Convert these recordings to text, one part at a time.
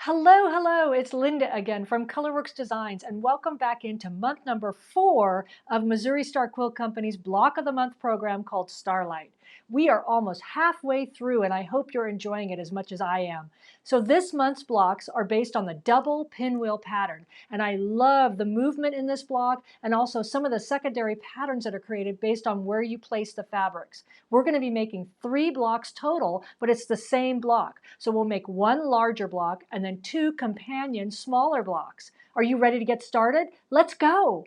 Hello, hello, it's Linda again from Colorworks Designs, and welcome back into month number 4 of Missouri Star Quilt Company's Block of the Month program called Starlight. We are almost halfway through, and I hope you're enjoying it as much as I am. So this month's blocks are based on the double pinwheel pattern, and I love the movement in this block and also some of the secondary patterns that are created based on where you place the fabrics. We're going to be making 3 blocks total, but it's the same block. So we'll make 1 larger block and then 2 companion smaller blocks. Are you ready to get started? Let's go!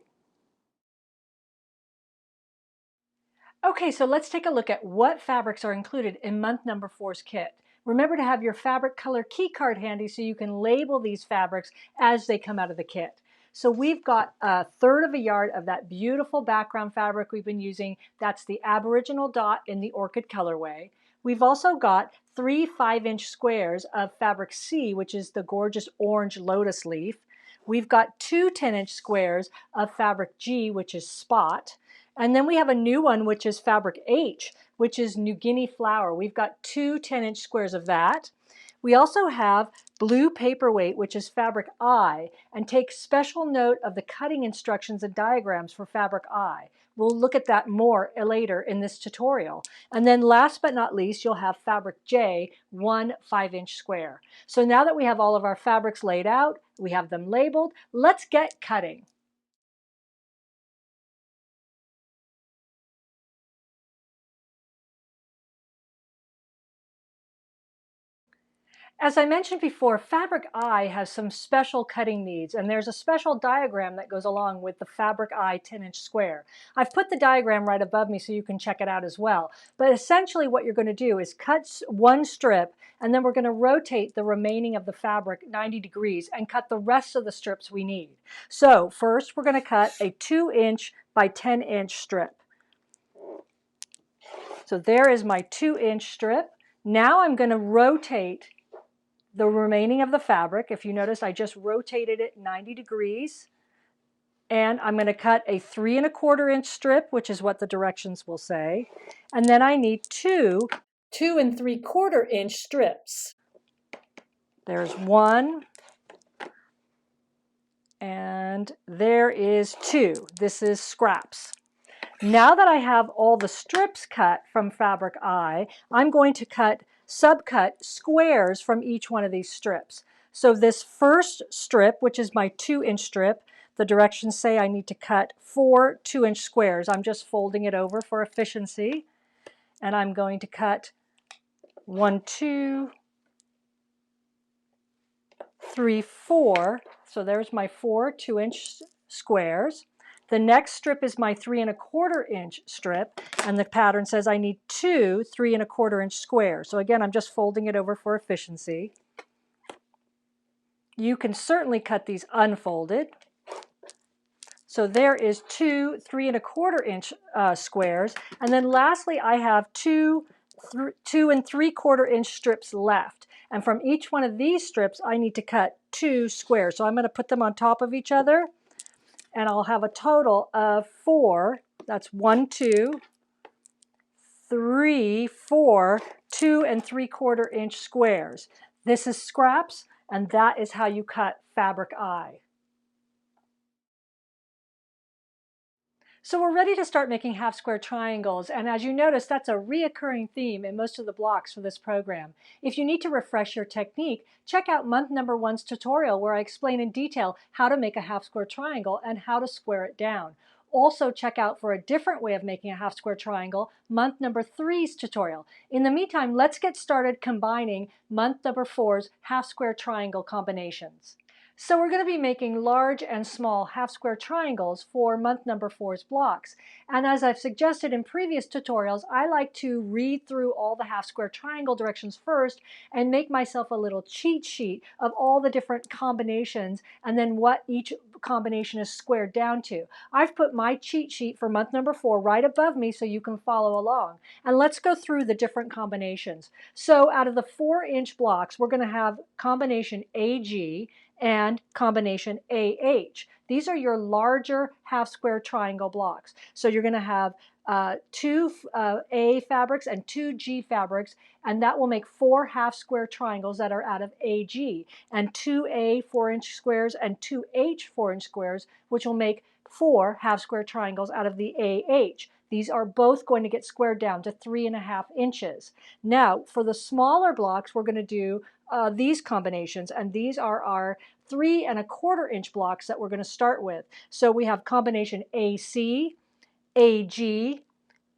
Okay, so let's take a look at what fabrics are included in month number 4's kit. Remember to have your fabric color key card handy so you can label these fabrics as they come out of the kit. So we've got 1/3 of a yard of that beautiful background fabric we've been using. That's the Aboriginal dot in the orchid colorway. We've also got 3 5-inch squares of fabric C, which is the gorgeous orange lotus leaf. We've got 2 10-inch squares of fabric G, which is spot. And then we have a new one, which is fabric H, which is New Guinea flower. We've got 2 10-inch squares of that. We also have blue paperweight, which is fabric I, and take special note of the cutting instructions and diagrams for fabric I. We'll look at that more later in this tutorial. And then last but not least, you'll have fabric J, 1 5-inch square. So now that we have all of our fabrics laid out, we have them labeled, let's get cutting. As I mentioned before, fabric I has some special cutting needs, and there's a special diagram that goes along with the fabric I 10-inch square. I've put the diagram right above me so you can check it out as well. But essentially what you're going to do is cut 1 strip, and then we're going to rotate the remaining of the fabric 90 degrees and cut the rest of the strips we need. So first we're going to cut a 2-inch by 10-inch strip. So there is my 2-inch strip. Now I'm going to rotate the remaining of the fabric. If you notice, I just rotated it 90 degrees. And I'm going to cut a 3 1/4 inch strip, which is what the directions will say. And then I need 2 2 3/4 inch strips. There's 1, and there is 2. This is scraps. Now that I have all the strips cut from fabric I, I'm going to subcut squares from each one of these strips. So this first strip, which is my 2-inch strip, the directions say I need to cut 4 2-inch squares. I'm just folding it over for efficiency. And I'm going to cut 1, 2, 3, 4. So there's my 4 2-inch squares. The next strip is my 3 1/4 inch strip, and the pattern says I need 2 3 1/4 inch squares. So again, I'm just folding it over for efficiency. You can certainly cut these unfolded. So there is 2 3 1/4 inch squares, and then lastly I have 2 3/4 inch strips left. And from each one of these strips I need to cut 2 squares. So I'm going to put them on top of each other, and I'll have a total of 4. That's 1 2 3 4 2 3/4 inch squares. This is scraps, and that is how you cut fabric I. So we're ready to start making half square triangles, and as you notice, that's a reoccurring theme in most of the blocks for this program. If you need to refresh your technique, check out month number 1's tutorial where I explain in detail how to make a half square triangle and how to square it down. Also check out for a different way of making a half square triangle, month number 3's tutorial. In the meantime, let's get started combining month number 4's half square triangle combinations. So we're going to be making large and small half square triangles for month number 4's blocks. And as I've suggested in previous tutorials, I like to read through all the half square triangle directions first and make myself a little cheat sheet of all the different combinations and then what each combination is squared down to. I've put my cheat sheet for month number 4 right above me so you can follow along. And let's go through the different combinations. So out of the 4-inch blocks, we're going to have combination AG and combination AH. These are your larger half square triangle blocks. So you're going to have two A fabrics and two G fabrics, and that will make 4 half square triangles that are out of AG, and 2 A 4-inch squares and 2 H 4-inch squares, which will make 4 half square triangles out of the AH. These are both going to get squared down to 3.5 inches. Now, for the smaller blocks, we're going to do these combinations, and these are our 3¼ inch blocks that we're going to start with. So we have combination AC, AG,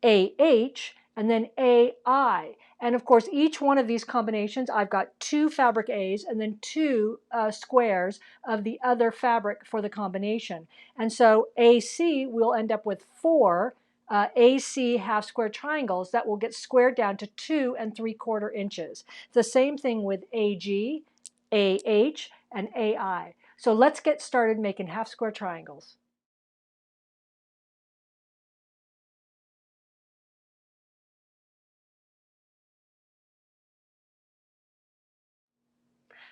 AH, and then AI. And of course, each one of these combinations, I've got 2 fabric A's and then 2 squares of the other fabric for the combination. And so AC will end up with 4 AC half square triangles that will get squared down to 2 3/4 inches. The same thing with AG, AH, and AI. So let's get started making half square triangles.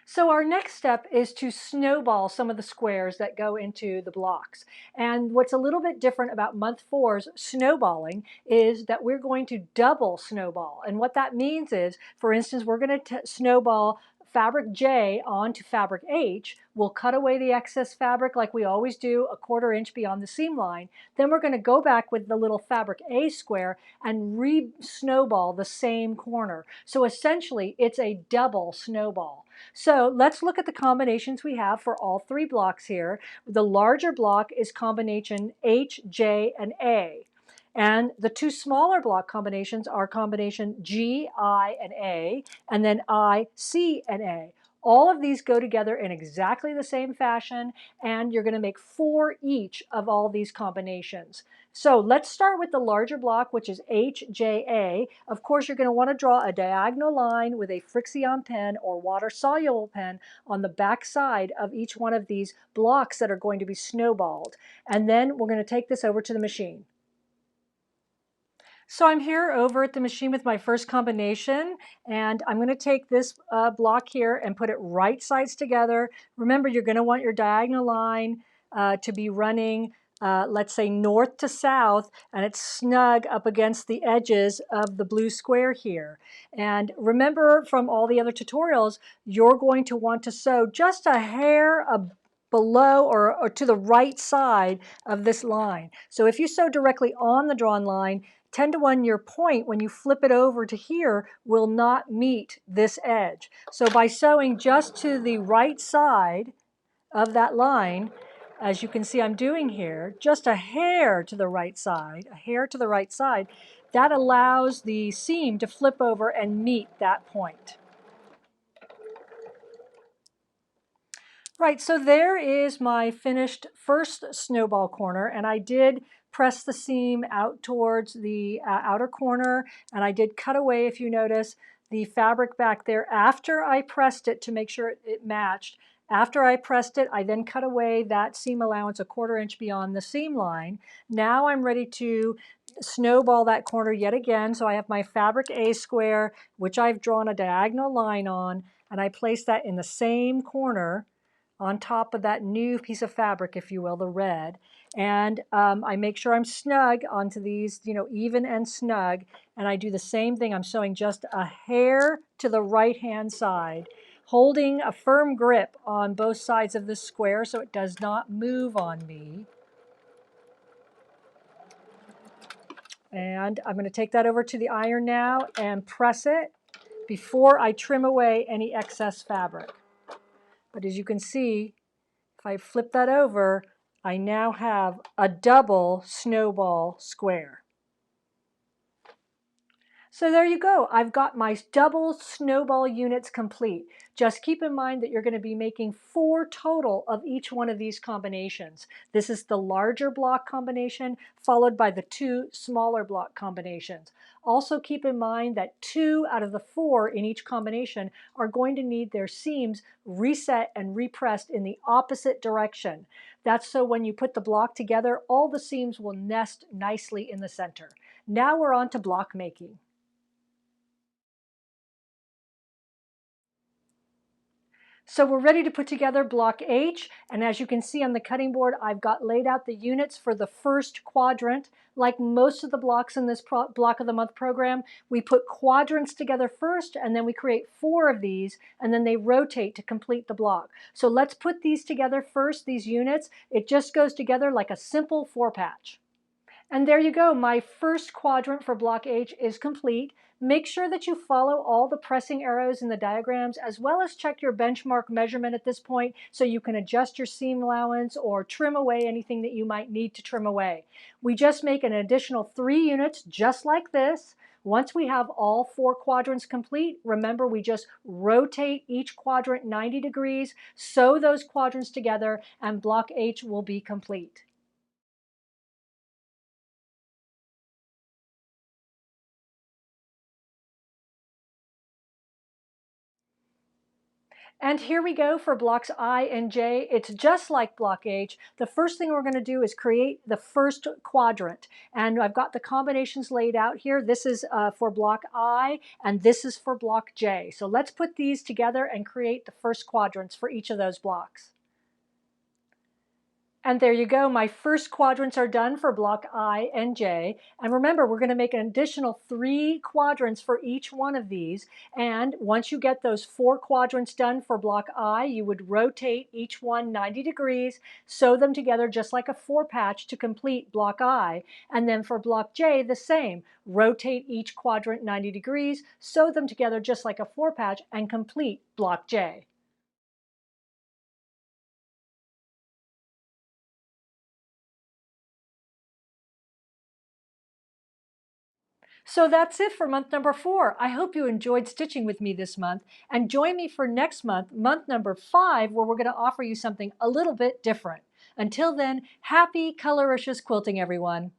So our next step is to snowball some of the squares that go into the blocks. And what's a little bit different about month 4's snowballing is that we're going to double snowball. And what that means is, for instance, we're going to snowball fabric J onto fabric H. We'll cut away the excess fabric like we always do, 1/4 inch beyond the seam line. Then we're going to go back with the little fabric A square and re-snowball the same corner. So essentially, it's a double snowball. So let's look at the combinations we have for all 3 blocks here. The larger block is combination H, J, and A. And the 2 smaller block combinations are combination G, I, and A, and then I, C, and A. All of these go together in exactly the same fashion, and you're going to make 4 each of all these combinations. So let's start with the larger block, which is HJA. Of course, you're going to want to draw a diagonal line with a Frixion pen or water-soluble pen on the back side of each one of these blocks that are going to be snowballed. And then we're going to take this over to the machine. So I'm here over at the machine with my first combination, and I'm going to take this block here and put it right sides together. Remember, you're going to want your diagonal line to be running, let's say, north to south, and it's snug up against the edges of the blue square here. And remember from all the other tutorials, you're going to want to sew just a hair below or to the right side of this line. So if you sew directly on the drawn line, 10 to 1 your point when you flip it over to here will not meet this edge. So by sewing just to the right side of that line, as you can see I'm doing here, just a hair to the right side, that allows the seam to flip over and meet that point. Right, so there is my finished first snowball corner, and I did press the seam out towards the outer corner, and I did cut away, if you notice, the fabric back there after I pressed it to make sure it matched. After I pressed it, I then cut away that seam allowance 1/4 inch beyond the seam line. Now I'm ready to snowball that corner yet again, so I have my fabric A square, which I've drawn a diagonal line on, and I place that in the same corner on top of that new piece of fabric, if you will, the red. And I make sure I'm snug onto these, even and snug. And I do the same thing. I'm sewing just a hair to the right-hand side, holding a firm grip on both sides of this square so it does not move on me. And I'm going to take that over to the iron now and press it before I trim away any excess fabric. But as you can see, if I flip that over, I now have a double snowball square. So there you go. I've got my double snowball units complete. Just keep in mind that you're going to be making 4 total of each one of these combinations. This is the larger block combination followed by the 2 smaller block combinations. Also keep in mind that 2 out of the 4 in each combination are going to need their seams reset and repressed in the opposite direction. That's so when you put the block together, all the seams will nest nicely in the center. Now we're on to block making. So we're ready to put together block H, and as you can see on the cutting board, I've got laid out the units for the first quadrant. Like most of the blocks in this block of the month program, we put quadrants together first, and then we create 4 of these, and then they rotate to complete the block. So let's put these together first, these units. It just goes together like a simple 4-patch. And there you go, my first quadrant for block H is complete. Make sure that you follow all the pressing arrows in the diagrams, as well as check your benchmark measurement at this point so you can adjust your seam allowance or trim away anything that you might need to trim away. We just make an additional 3 units just like this. Once we have all 4 quadrants complete, remember we just rotate each quadrant 90 degrees, sew those quadrants together, and block H will be complete. And here we go for blocks I and J. It's just like block H. The first thing we're going to do is create the first quadrant. And I've got the combinations laid out here. This is for block I, and this is for block J. So let's put these together and create the first quadrants for each of those blocks. And there you go, my first quadrants are done for block I and J. And remember, we're going to make an additional 3 quadrants for each one of these. And once you get those 4 quadrants done for block I, you would rotate each one 90 degrees, sew them together just like a 4-patch to complete block I. And then for block J, the same. Rotate each quadrant 90 degrees, sew them together just like a 4-patch, and complete block J. So that's it for month number 4. I hope you enjoyed stitching with me this month, and join me for next month, month number 5, where we're going to offer you something a little bit different. Until then, happy coloricious quilting, everyone.